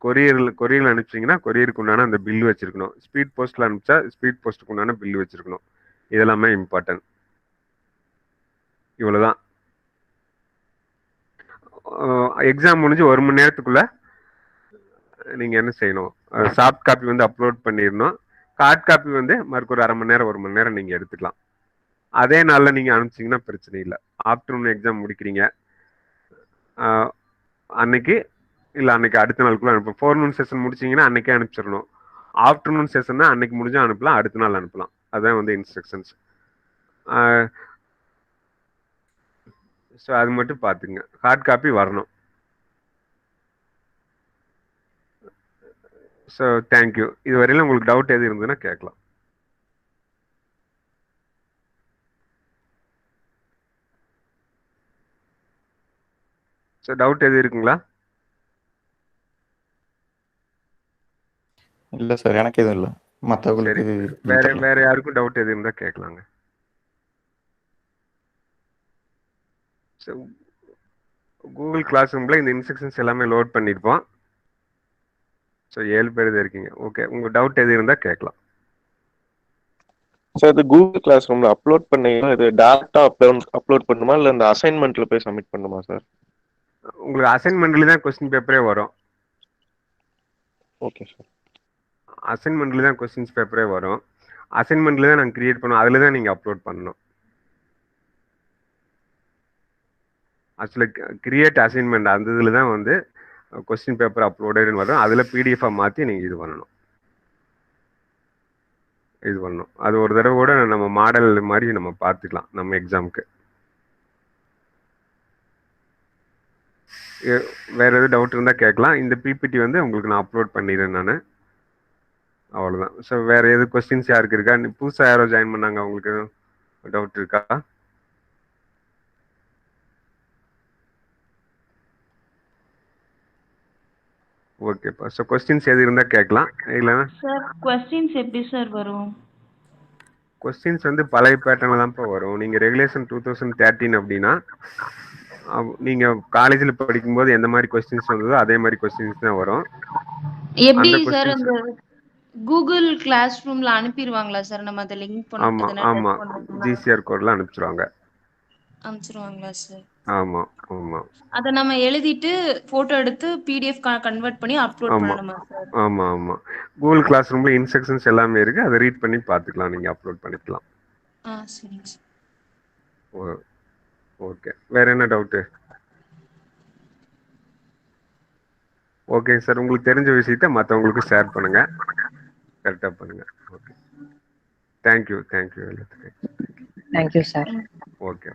கொரியரில் அனுப்பிச்சிங்கன்னா கொரியருக்கு உண்டான அந்த பில்லு வச்சிருக்கணும். ஸ்பீட் போஸ்ட்டில் அனுப்பிச்சா ஸ்பீட் போஸ்ட்டுக்கு உண்டான பில்லு வச்சிருக்கணும். இதெல்லாமே இம்பார்ட்டன்ட். இவ்வளோதான். எக்ஸாம் முடிஞ்சு 1 மணி நேரத்துக்குள்ள நீங்கள் என்ன செய்யணும்? சாஃப்ட் காப்பி வந்து அப்லோட் பண்ணிடணும். ஹார்ட் காப்பி வந்து மறுக்கு ஒரு 1/2 மணி நேரம் 1 மணி நேரம் நீங்கள் எடுத்துக்கலாம். அதே நாளில் நீங்கள் அனுப்பிச்சிங்கன்னா பிரச்சனை இல்லை. ஆஃப்டர்நூன் எக்ஸாம் முடிக்கிறீங்க அன்னைக்கு இல்லை அன்னைக்கு அடுத்த நாளுக்குள்ள அனுப்பலாம். ஃபோர்நூன் செஷன் முடிச்சிங்கன்னா அன்னைக்கே அனுப்பிச்சிடணும். ஆஃப்டர்நூன் செஷன்னா அன்னைக்கு முடிஞ்சால் அனுப்பலாம், அடுத்த நாள் அனுப்பலாம். அதுதான் வந்து இன்ஸ்ட்ரக்ஷன்ஸ். ஸோ அது மட்டும் பார்த்துங்க. ஹார்ட் காப்பி வரணும். So thank you. இது வரையிலும் உங்களுக்கு டவுட் எது இருந்ததுன்னா கேட்கலாம். ஸோ டவுட் எது இருக்குங்களா? இல்லை சார், எனக்கு எதுவும் இல்லை. மற்றவங்களுக்கு வேற யாருக்கும் டவுட் எது இருந்தால் கேட்கலாங்க. ஸோ கூகுள் கிளாஸ் ரூமில் இந்த இன்ஸ்ட்ரக்ஷன்ஸ் எல்லாமே லோட் பண்ணியிருப்போம். ஸோ 7 பேர் தான் இருக்கீங்க. ஓகே, உங்கள் டவுட் எது இருந்தால் கேட்கலாம். சார் இது கூகுள் கிளாஸ் ரூம்ல அப்லோட் பண்ணீங்கன்னா இது டேரக்டா அப்லோட் பண்ணுமா இல்லை இந்த அசைன்மெண்ட்ல போய் சப்மிட் பண்ணுமா சார்? உங்களுக்கு அசைன்மெண்ட்ல தான் கொஸ்டின் பேப்பரே வரும். Okay sir. அசைன்மெண்ட்ல தான் கொஸ்டின்ஸ் பேப்பரே வரும். அசைன்மெண்ட்ல தான் நாங்கள் கிரியேட் பண்ணோம். அதில் தான் நீங்கள் அப்லோட் பண்ணணும். ஆக்சுவலி கிரியேட் அசைன்மெண்ட் அந்த இதில் தான் வந்து கொஸ்டின் பேப்பர் அப்லோடுன்னு வரும். அதில் பிடிஎஃபாக மாற்றி நீங்கள் இது பண்ணணும். அது ஒரு தடவை கூட நம்ம மாடல் மாதிரி நம்ம பார்த்துக்கலாம் நம்ம எக்ஸாமுக்கு. வேற எதுவும் டவுட் இருந்தால் கேட்கலாம். இந்த பிபிடி வந்து உங்களுக்கு நான் அப்லோட் பண்ணிடுறேன் நான். அவ்வளோதான். ஸோ வேற எது கொஸ்டின்ஸ் யாருக்கு இருக்கா? புதுசாக யாரோ ஜாயின் பண்ணாங்க, அவங்களுக்கு டவுட் இருக்கா? ஓகேப்பா. ஸோ கொஸ்டின்ஸ் எது இருந்தா கேட்கலாம். இல்லைன்னா சார் கொஸ்டின்ஸ் எப்படி சார் வரும்? கொஸ்டின்ஸ் வந்து பழைய பேட்டர்ல தான்ப்பா வரும். நீங்க ரெகுலேஷன் 2013 அப்படின்னா நீங்க காலேஜில் படிக்கும்போது எந்த மாதிரி கொஸ்டின்ஸ் வந்ததோ அதே மாதிரி கொஸ்டின்ஸ் தான் வரும். எப்படி அந்த சார் கொஸ்டின்ஸ் அந்த கூகுள் கிளாஸ் ரூம்ல அனுப்பிடுவாங்களா சார்? நம்ம அதை லிங்க் ஆமா பண்ணதுனா ஆமா டெஸ்ட் பண்ணதுனா ஜிசிஆர் கோட்ல அனுப்பிச்சிருவாங்க. அனுப்பிச்சிருவாங்களா சார்? ஆமா ஆமா அதை நம்ம எழுதிட்டு போட்டோ எடுத்து பிடிஎஃப் கன்வெர்ட் பண்ணி அப்லோட் ஆமா பண்ணணுமா சார்? ஆமா ஆமா கூகுள் கிளாஸ் ரூம்ல இன்ஸ்ட்ரக்ஷன்ஸ் எல்லாமே இருக்கு. அதை ரீட் பண்ணி பார்த்துக்கலாம், நீங்க அப்லோட் பண்ணிக்கலாம். சரிங்க சார். ஓகே, வேற என்ன டவுட்டு? ஓகே சார், உங்களுக்கு தெரிஞ்ச விஷயத்த மற்றவங்களுக்கு ஷேர் பண்ணுங்க, கரெக்டாக பண்ணுங்க. ஓகே, தேங்க்யூ எல்லாத்துக்கும். Thank you sir. ஓகே.